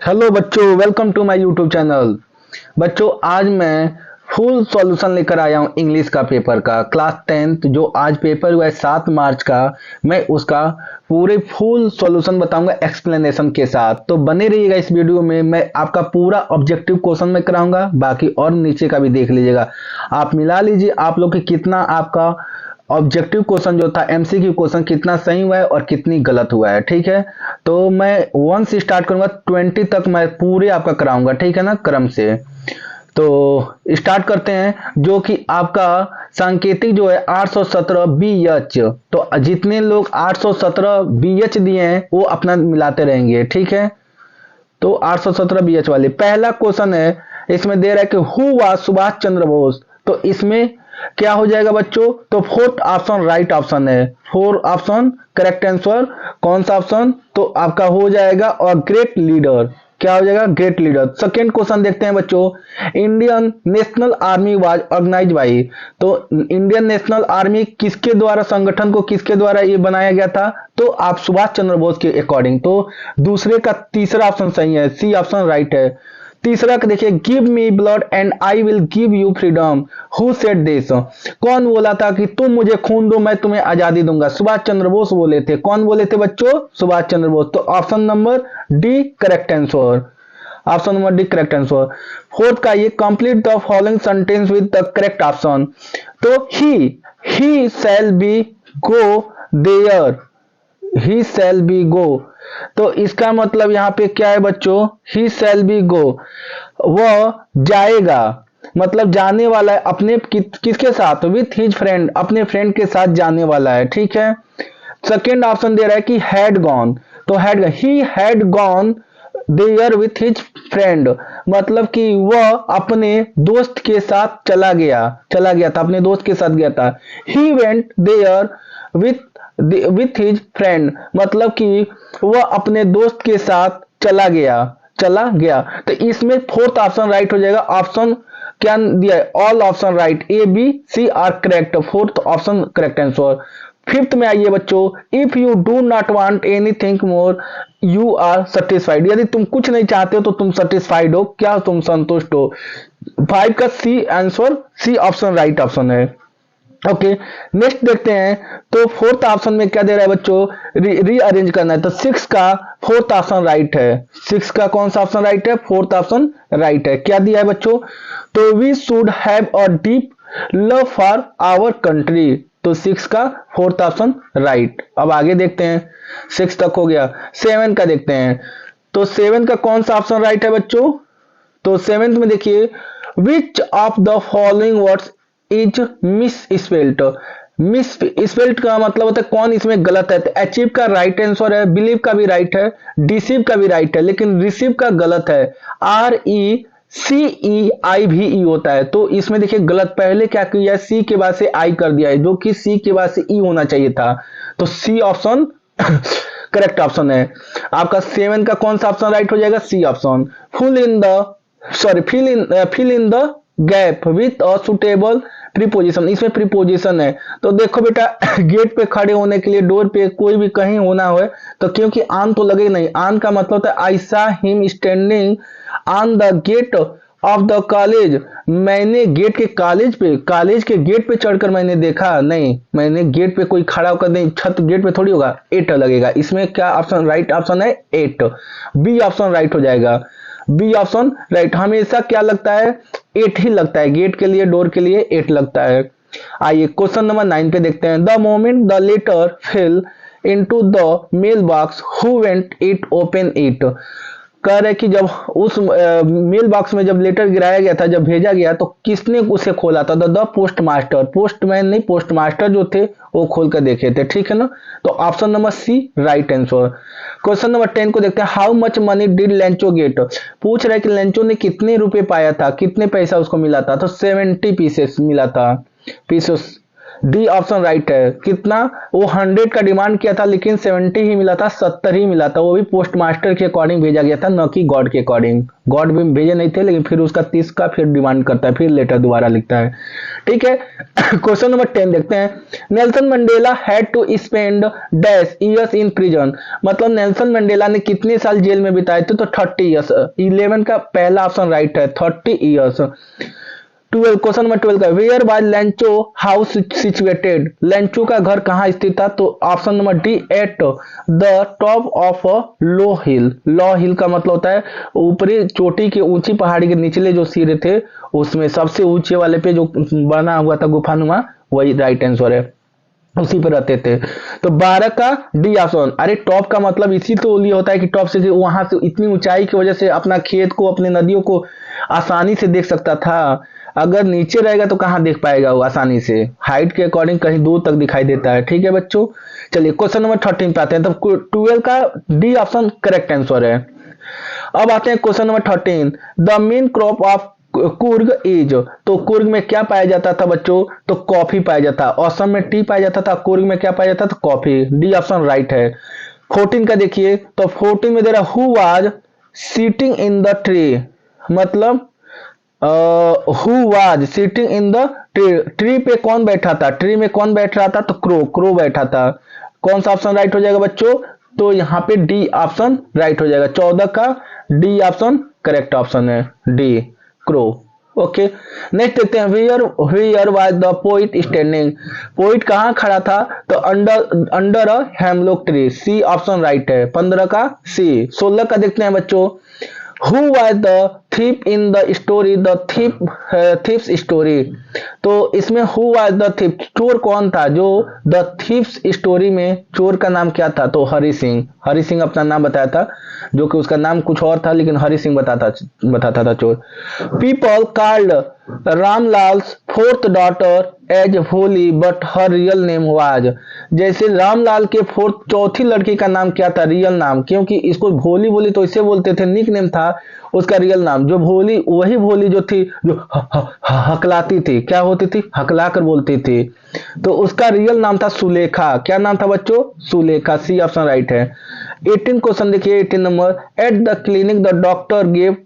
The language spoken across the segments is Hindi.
हेलो बच्चों, welcome to my YouTube channel. बच्चों, आज मैं फुल सॉल्यूशन लेकर आया हूँ इंग्लिश का पेपर का क्लास 10th जो आज पेपर हुआ है 7 मार्च का। मैं उसका पूरे फुल सॉल्यूशन बताऊंगा एक्सप्लेनेशन के साथ, तो बने रहिएगा इस वीडियो में। मैं आपका पूरा ऑब्जेक्टिव क्वेश्चन में कराऊंगा, बाकी और नीचे का भी देख लीजिएगा। आप मिला लीजिए आप लोग की कितना आपका ऑब्जेक्टिव क्वेश्चन जो था एमसीक्यू क्वेश्चन कितना सही हुआ है और कितनी गलत हुआ है। ठीक है, तो मैं 1 से स्टार्ट करूंगा, 20 तक मैं पूरे आपका कराऊंगा, ठीक है ना, क्रम से। तो स्टार्ट करते हैं। जो कि आपका सांकेतिक जो है 817 BH, तो जितने लोग 817 BH दिए हैं वो अपना मिलाते रहेंगे, ठीक है। तो 817 BH वाले पहला क्वेश्चन है, इसमें दे रहा है कि हु वाज सुभाष चंद्र बोस। तो इसमें क्या हो जाएगा बच्चों, तो फोर्थ ऑप्शन राइट ऑप्शन है, फोर ऑप्शन करेक्ट आंसर। कौन सा ऑप्शन, तो आपका हो जाएगा और ग्रेट लीडर। क्या हो जाएगा, ग्रेट लीडर। सेकेंड क्वेश्चन देखते हैं बच्चों, Indian National Army was organise by. तो इंडियन नेशनल आर्मी किसके द्वारा, संगठन को किसके द्वारा ये बनाया गया था, तो आप सुभाष चंद्र बोस के अकॉर्डिंग। तो दूसरे का तीसरा ऑप्शन सही है, सी ऑप्शन राइट है। तीसरा का देखिए, give me blood and I will give you freedom, who said this. कौन बोला था कि तुम मुझे खून दो मैं तुम्हें आजादी दूंगा, सुभाष चंद्र बोस बोले थे। कौन बोले थे बच्चों, सुभाष चंद्र बोस। तो option number D correct answer, option number D correct answer. Fourth का ये, complete the following sentence with the correct option. तो he shall be go there, he shall be go. तो इसका मतलब यहाँ पे क्या है बच्चों, ही शैल बी गो, वह जाएगा, मतलब जाने वाला है अपने किसके साथ, विथ हिज फ्रेंड, अपने फ्रेंड के साथ जाने वाला है, ठीक है। सेकेंड ऑप्शन दे रहा है कि हैड गॉन, तो had, he had gone there with his friend, मतलब कि वह अपने दोस्त के साथ चला गया था, अपने दोस्त के साथ गया था। He went there with his friend, मतलब कि वह अपने दोस्त के साथ चला गया। तो इसमें फोर्थ ऑप्शन राइट हो जाएगा। ऑप्शन क्या दिया है, all option right, A B C are correct, fourth option correct answer. Fifth में आइए बच्चों, if you do not want anything more you are satisfied, यदि तुम कुछ नहीं चाहते हो तो तुम सेटिस्फाइड हो, क्या तुम संतुष्ट हो। 5 का C answer, C option right option है। ओके, नेक्स्ट देखते हैं। तो फोर्थ ऑप्शन में क्या दे रहा है बच्चों, रीअरेंज करना है। तो 6 का फोर्थ ऑप्शन राइट है, 6 का कौन सा ऑप्शन राइट है, फोर्थ ऑप्शन राइट है। क्या दिया है बच्चों, तो we should have a deep love for our country, तो 6 का फोर्थ ऑप्शन राइट। अब आगे देखते हैं, 6 तक हो गया। 7 का देखते हैं, तो 7 का कौन सा ऑप्शन राइट है बच्चों, तो 7th में देखिए, which of the following words is miss spelt. Miss spelt का मतलब होता है कौन इसमें गलत है। तो अचीव का राइट आंसर है, बिलीव का भी राइट है, डिसीव का भी राइट है, लेकिन रिसीव का गलत है। RECEI भी ई होता है, तो इसमें देखिए गलत, पहले क्या किया है, सी के बाद से आई कर दिया है, जो कि सी के बाद से ई होना चाहिए था। तो सी ऑप्शन करेक्ट ऑप्शन है। आपका 7 का कौन सा ऑप्शन राइट हो जाएगा, C option. Fill in the gap with a suitable preposition, इसमें प्रीपोजिशन है। तो देखो बेटा, गेट पे खड़े होने के लिए, डोर पे कोई भी कहीं होना हो, तो क्योंकि आन तो लगे नहीं, आन का मतलब होता है I saw him standing on the gate of the college, मैंने गेट के कॉलेज के गेट पे चढ़कर मैंने देखा, नहीं मैंने गेट पे कोई खड़ा होकर नहीं, छत गेट पे थोड़ी होगा, 8 लगेगा। इसमें क्या ऑप्शन राइट ऑप्शन है, 8, बी ऑप्शन राइट हो जाएगा, बी ऑप्शन राइट। हमेशा क्या लगता है, 8 ही लगता है, गेट के लिए डोर के लिए 8 लगता है। आइए क्वेश्चन नंबर 9 पे देखते हैं। The moment the letter fell into the mail box who went it open it, कह रहे कि जब उस मेल बॉक्स में जब लेटर गिराया गया था, जब भेजा गया, तो किसने उसे खोला था, द पोस्ट मास्टर, पोस्टमैन नहीं, पोस्ट मास्टर जो थे वो खोल कर देखे थे, ठीक है ना। तो option number C right answer. Question number 10 को देखते हैं, how much money did Lencho get, पूछ रहा है कि लेंचो ने कितने रुपए पाया था, कितने पैसा उसको मिला था, तो 70 पीसेस मिला था, पीसेस डी ऑप्शन राइट है। कितना, वो 100 का डिमांड किया था लेकिन 70 ही मिला था, 70 ही मिला था, वो भी पोस्ट मास्टर के अकॉर्डिंग भेजा गया था, न कि गॉड के अकॉर्डिंग। गॉड भी भेजे नहीं थे लेकिन फिर उसका 30 का फिर डिमांड करता है, फिर लेटर दोबारा लिखता है। ठीक है। क्वेश्चन नंबर 10 देखते हैं। Nelson Mandela had to spend dash years in prison, मतलब नेल्सन मंडेला ने कितने साल जेल में बिताए थे, तो 30 ईयर्स। 11 का पहला ऑप्शन राइट है, 30 ईयर्स। 12, क्वेश्चन नंबर 12 का, where by Lencho house situated, Lencho का घर कहाँ स्थित था, तो option number D, at the top of a low hill. Low hill का मतलब होता है ऊपरी चोटी के, ऊंची पहाड़ी के निचले जो सिरे थे उसमें सबसे ऊंचे वाले पे जो बना हुआ था गुफानुमा, वही राइट आंसर है, उसी पर रहते थे। तो 12 का डी ऑप्शन। अरे टॉप का मतलब इसी तो लिए होता है कि टॉप से वहां से इतनी ऊंचाई की वजह से अपना खेत को, अपने नदियों को आसानी से देख सकता था। अगर नीचे रहेगा तो कहां देख पाएगा वो आसानी से, हाइट के अकॉर्डिंग कहीं दूर तक दिखाई देता है। ठीक है बच्चों, चलिए क्वेश्चन नंबर 13 पे आते हैं। तो 12 का डी ऑप्शन करेक्ट आंसर है। अब आते हैं question number 13। The main crop of Coorg is, तो कुर्ग में क्या पाया जाता था बच्चों, तो कॉफी पाया जाता। असम में टी पाया जाता था, कुर्ग में क्या पाया जाता था, कॉफी। डी ऑप्शन राइट है। 14 का देखिए, तो 14 में दे रहा who was sitting in the tree, मतलब who was sitting in the tree, tree पे कौन बैठा था, ट्री में कौन बैठ रहा था, तो क्रो, क्रो बैठा था। कौन सा ऑप्शन राइट हो जाएगा बच्चों, तो यहाँ पे डी ऑप्शन राइट हो जाएगा। 14 का डी ऑप्शन करेक्ट ऑप्शन है, डी, क्रो। ओके, नेक्स्ट देखते हैं। Where was the poet standing, poet कहाँ खड़ा था, तो under a hemlock tree. C option right है, 15 का सी। 16 का देखते हैं बच्चों। Who was the thief in the story, the thief's story, तो इसमें who was the thief, चोर कौन था, जो the thief's story में चोर का नाम क्या था, तो हरि सिंह। हरि सिंह अपना नाम बताया था, जो कि उसका नाम कुछ और था लेकिन हरि सिंह बताता था चोर। People called Ramlal's fourth daughter as Bholi but her real name was, जैसे रामलाल के फोर्थ चौथी लड़की का नाम क्या था, रियल नाम, क्योंकि इसको भोली बोली तो इसे बोलते थे, निक नेम था उसका रियल नाम। जो भोली, वही भोली जो थी जो हकलाती थी, क्या होती थी, हकला कर बोलती थी, तो उसका रियल नाम था सुलेखा। क्या नाम था बच्चों, सुलेखा। सी ऑप्शन राइट है। 18 क्वेश्चन देखिए, 18 number. At the clinic the doctor gave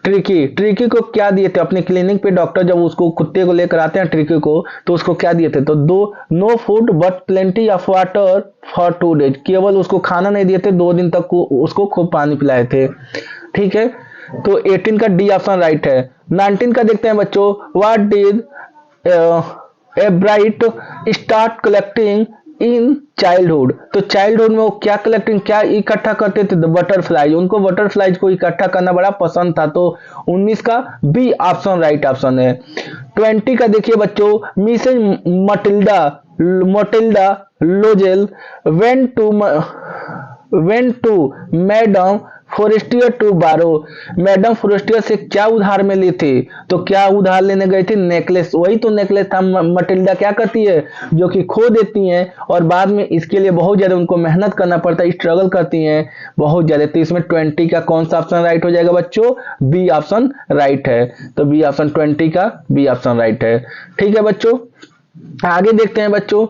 tricky, tricky को क्या दिए थे, अपने क्लिनिक पे डॉक्टर जब उसको कुत्ते को लेकर आते हैं ट्रिकी को, तो उसको क्या दिए थे, तो no food but plenty of water for 2 days, केवल उसको खाना नहीं दिए थे, 2 दिन तक उसको खूब पानी पिलाए थे। ठीक है, तो 18 का डी ऑप्शन राइट है। 19 का देखते हैं बच्चों। What did a bright start collecting in childhood, तो चाइल्डहुड में वो क्या कलेक्टिंग, क्या इकट्ठा करते थे, तो बटरफ्लाई, उनको बटरफ्लाइज को इकट्ठा करना बड़ा पसंद था। तो 19 का बी ऑप्शन राइट ऑप्शन है। 20 का देखिए बच्चों। Mrs Mathilde Loisel went to madam Forestier to borrow, madam Forestier से क्या उधार में ली थी, तो क्या उधार लेने गई थी, नेकलेस। वही तो नेकलेस था। मटिल्डा क्या करती है, जो कि खो देती हैं और बाद में इसके लिए बहुत ज्यादा उनको मेहनत करना पड़ता है, स्ट्रगल करती हैं बहुत ज्यादा। तो इसमें 20 का कौन सा ऑप्शन राइट हो जाएगा बच्चों, बी ऑप्शन राइट है। तो बी ऑप्शन 20 का बी ऑप्शन राइट है। ठीक है बच्चों, आगे देखते हैं बच्चों।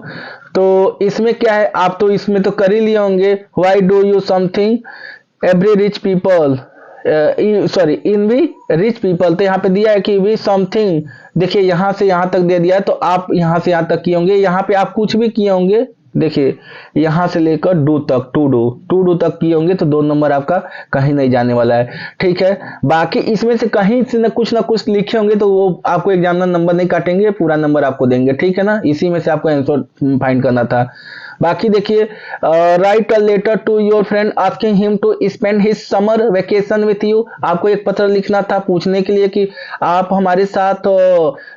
तो इसमें क्या है, आप तो इसमें तो कर ही लिए होंगे। Why do you something every rich people, sorry envy rich people, तो यहाँ पे दिया है कि वी समथिंग, देखिए यहाँ से यहाँ तक दे दिया है, तो आप यहाँ से यहाँ तक किए होंगे, यहाँ पे आप कुछ भी किए होंगे, देखिए यहाँ से लेकर डू तक, टू डू तक किए होंगे, तो 2 नंबर आपका कहीं नहीं जाने वाला है। ठीक है, बाकी इसमें से कहीं से ना कुछ लिखे होंगे तो वो आपको एग्जामिनर नंबर नहीं काटेंगे, पूरा नंबर आपको देंगे। ठीक है ना, इसी में से आपको आंसर फाइंड करना था। बाकी देखिए, write a letter to your friend asking him to spend his summer vacation with you, आपको एक पत्र लिखना था पूछने के लिए कि आप हमारे साथ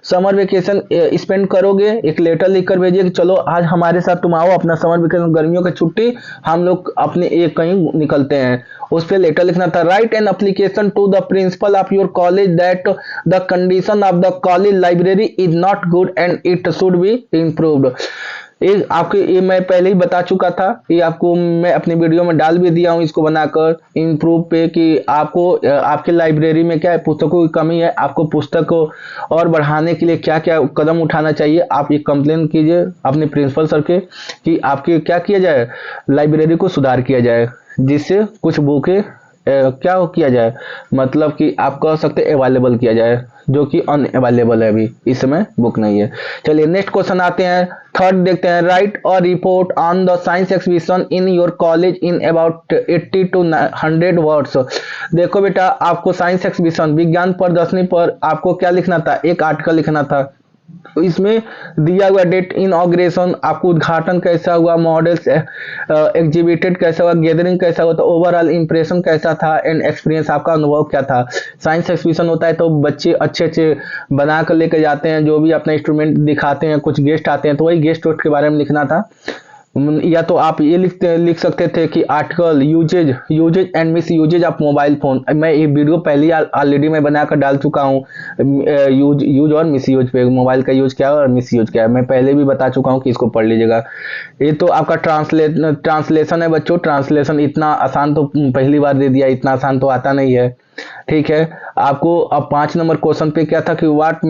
समर वेकेशन स्पेंड करोगे, एक लेटर लिखकर भेजिए कि चलो आज हमारे साथ तुम आओ, अपना समर वेकेशन, गर्मियों की छुट्टी, हम लोग अपने एक कहीं निकलते हैं। उस पर लेटर लिखना था। Write an application to the principal of your college that the condition of the college library is not good and it should be improved, ये आपके ये मैं पहले ही बता चुका था, ये आपको मैं अपनी वीडियो में डाल भी दिया हूँ इसको बनाकर इम्प्रूव पे कि आपको आपके लाइब्रेरी में क्या है, पुस्तकों की कमी है, आपको पुस्तक को और बढ़ाने के लिए क्या क्या कदम उठाना चाहिए। आप ये कंप्लेन कीजिए अपने प्रिंसिपल सर के कि आपके क्या किया जाए, लाइब्रेरी को सुधार किया जाए, जिससे कुछ बुकें क्या हो किया जाए, मतलब कि आप कह सकते अवेलेबल किया जाए, जो कि अनअवेलेबल है, अभी इस समय बुक नहीं है। चलिए नेक्स्ट क्वेश्चन आते हैं, थर्ड देखते हैं। राइट और report on the science exhibition in your college in about 80 to 100 words. देखो बेटा, आपको साइंस एक्सहिबिशन विज्ञान प्रदर्शनी पर आपको क्या लिखना था, एक आर्टिकल लिखना था। इसमें दिया हुआ डेट, इनॉग्रेशन, आपको उद्घाटन कैसा हुआ, मॉडल्स एग्जिबिटेड कैसा हुआ, गैदरिंग कैसा हुआ, तो ओवरऑल इंप्रेशन कैसा था, एंड एक्सपीरियंस आपका अनुभव क्या था। साइंस एक्सहिबिशन होता है तो बच्चे अच्छे अच्छे बना कर लेकर जाते हैं, जो भी अपना इंस्ट्रूमेंट दिखाते हैं, कुछ गेस्ट आते हैं, तो वही गेस्ट के बारे में लिखना था। या तो आप ये लिख सकते थे कि article uses and misuses of mobile phone. मैं ये वीडियो पहले ही ऑलरेडी मैं बनाकर डाल चुका हूँ, यूज और मिस यूज पे, मोबाइल का यूज क्या है और मिस यूज क्या है, मैं पहले भी बता चुका हूँ कि इसको पढ़ लीजिएगा। ये तो आपका ट्रांसलेशन है बच्चों, ट्रांसलेशन इतना आसान तो पहली बार दे दिया, इतना आसान तो आता नहीं है। ठीक है, आपको अब 5 नंबर क्वेश्चन पे क्या था कि what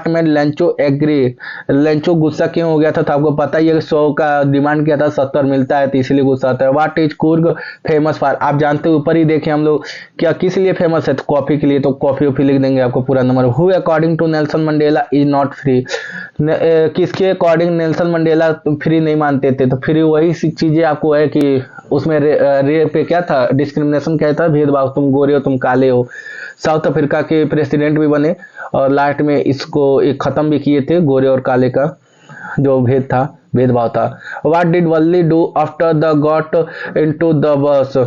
made Lencho agree, Lencho गुस्सा क्यों हो गया था, तो आपको पता ही है 100 का डिमांड किया था, 70 मिलता है तो इसीलिए गुस्सा आता है। What is Coorg famous for, आप जानते हो, ऊपर ही देखें हम लोग, क्या किस लिए फेमस है, तो कॉफी के लिए, तो कॉफी लिख देंगे आपको पूरा number. Who according to Nelson Mandela is not free, किसके अकॉर्डिंग नेल्सन मंडेला फ्री नहीं मानते थे, तो फ्री वही चीजें आपको है कि उसमें रे पे क्या था, डिस्क्रिमिनेशन क्या था, भेदभाव, तुम गोरे हो तुम काले हो। साउथ अफ्रीका के प्रेसिडेंट भी बने और लास्ट में इसको एक खत्म भी किए थे, गोरे और काले का जो भेदभाव था। What did Valli do after the got into the bus,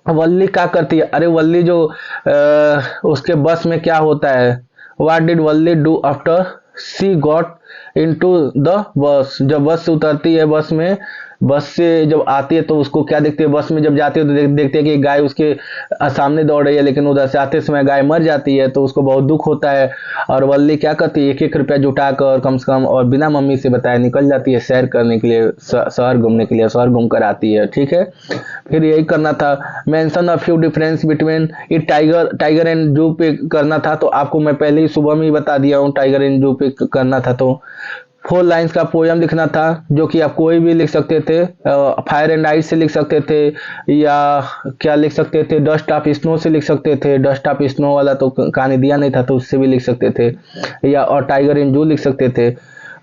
Valli क्या करती है, अरे वल्ली जो उसके बस में क्या होता है। What did Valli do after she got into the bus, जब बस से उतरती है, बस में, बस से जब आती है तो उसको क्या देखते हैं, बस में जब जाती है तो देखते हैं कि गाय उसके सामने दौड़ रही है, लेकिन उधर से आते समय गाय मर जाती है, तो उसको बहुत दुख होता है। और वल्ली क्या करती है, 1-1 रुपया जुटाकर कम से कम, और बिना मम्मी से बताए निकल जाती है सैर करने के लिए, शहर घूमने के लिए, शहर घूम कर आती है। ठीक है, फिर यही करना था। Mention a few difference between ये टाइगर एंड जू पे करना था, तो आपको मैं पहले ही सुबह में ही बता दिया हूँ, टाइगर एंड जू पे करना था। तो 4 लाइन्स का पोयम लिखना था, जो कि आप कोई भी लिख सकते थे, फायर एंड आइस से लिख सकते थे, या क्या लिख सकते थे, डस्ट ऑफ स्नो से लिख सकते थे, डस्ट ऑफ स्नो वाला तो कहानी दिया नहीं था तो उससे भी लिख सकते थे, या और टाइगर इन जू लिख सकते थे,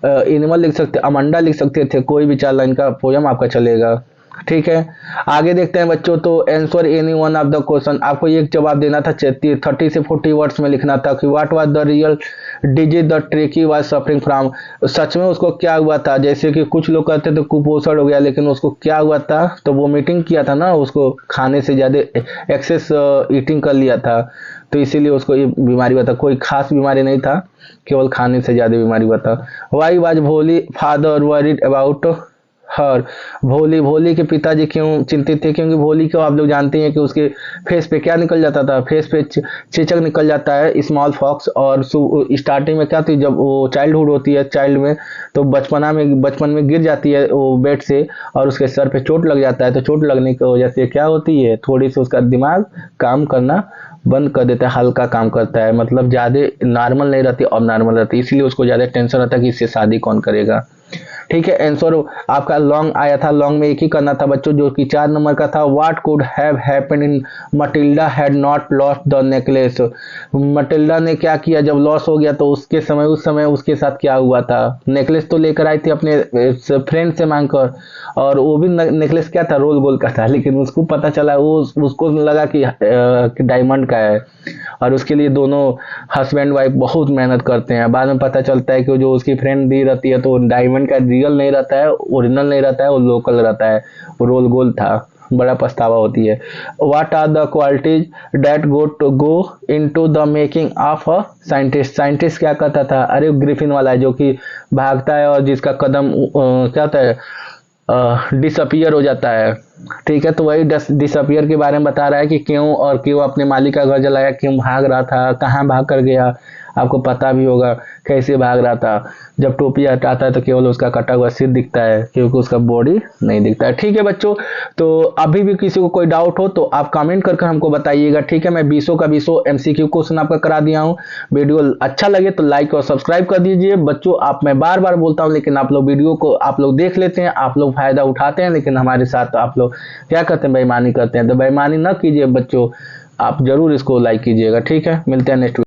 एनिमल लिख सकते, अमंडा लिख सकते थे, कोई भी 4 लाइन का पोयम आपका चलेगा। ठीक है, आगे देखते हैं बच्चों। तो answer any one of the question, आपको एक जवाब देना था, 30 से 40 वर्ड्स में लिखना था कि what was the real disease the Tricki was suffering from, सच में उसको क्या हुआ था। जैसे कि कुछ लोग कहते थे कुपोषण हो गया, लेकिन उसको क्या हुआ था, तो वो मीटिंग किया था ना, उसको खाने से ज्यादा एक्सेस ईटिंग कर लिया था, तो इसीलिए उसको ये बीमारी हुआ था, कोई खास बीमारी नहीं था, केवल खाने से ज्यादा बीमारी हुआ था। वाई वाज भोली फादर वरीड अबाउट हर, भोली के पिताजी क्यों चिंतित थे, क्योंकि भोली को आप लोग जानते हैं कि उसके फेस पे क्या निकल जाता था, फेस पे चेचक निकल जाता है, स्मॉल फॉक्स। और स्टार्टिंग में क्या थी, जब वो चाइल्डहुड होती है, चाइल्ड में, तो बचपन में गिर जाती है वो बेड से, और उसके सर पे चोट लग जाता है, तो चोट लगने की वजह से क्या होती है, थोड़ी सी उसका दिमाग काम करना बंद कर देता है, हल्का काम करता है, मतलब ज्यादा नॉर्मल नहीं रहती, अब नॉर्मल रहती, इसलिए उसको ज्यादा टेंशन रहता है कि इससे शादी कौन करेगा। ठीक है, आंसर आपका लॉन्ग आया था, लॉन्ग में एक ही करना था बच्चों, जो कि 4 नंबर का था। What could have happened in Matilda had not lost the necklace, Matilda ने क्या किया जब लॉस हो गया, तो उस समय उसके साथ क्या हुआ था। नेकलेस तो लेकर आई थी अपने फ्रेंड से मांगकर, और वो भी नेकलेस क्या था, रोल गोल्ड का था, लेकिन उसको पता चला, उसको लगा कि डायमंड का है, और उसके लिए दोनों हस्बैंड वाइफ बहुत मेहनत करते हैं। बाद में पता चलता है कि जो उसकी फ्रेंड दी रहती है तो डायमंड का रियल नहीं रहता है, ओरिजिनल नहीं रहता है, वो लोकल रहता है, वो रोल गोल्ड था। बड़ा पछतावा होती है। What are the qualities that go into the making of a scientist, scientist क्या करता था, अरे ग्रिफिन वाला है, जो कि भागता है और जिसका कदम क्या होता है, डिसअपियर हो जाता है। ठीक है, तो वही डिसअपियर के बारे में बता रहा है कि क्यों अपने मालिक का घर जलाया, क्यों भाग रहा था, कहाँ भाग कर गया, आपको पता भी होगा कैसे भाग रहा था। जब टोपी हटाता है तो केवल उसका कटा हुआ सिर दिखता है, क्योंकि उसका बॉडी नहीं दिखता है। ठीक है बच्चों, तो अभी भी किसी को कोई डाउट हो तो आप कमेंट करके हमको बताइएगा। ठीक है, मैं 20 का 20 MCQ क्वेश्चन आपका करा दिया हूँ। वीडियो अच्छा लगे तो लाइक और सब्सक्राइब कर दीजिए। बच्चों आप, मैं बार बार बोलता हूँ, लेकिन आप लोग वीडियो को आप लोग देख लेते हैं, आप लोग फायदा उठाते हैं, लेकिन हमारे साथ आप लोग क्या करते हैं, बेईमानी करते हैं। तो बेईमानी न कीजिए बच्चों, आप जरूर इसको लाइक कीजिएगा। ठीक है, मिलते हैं नेक्स्ट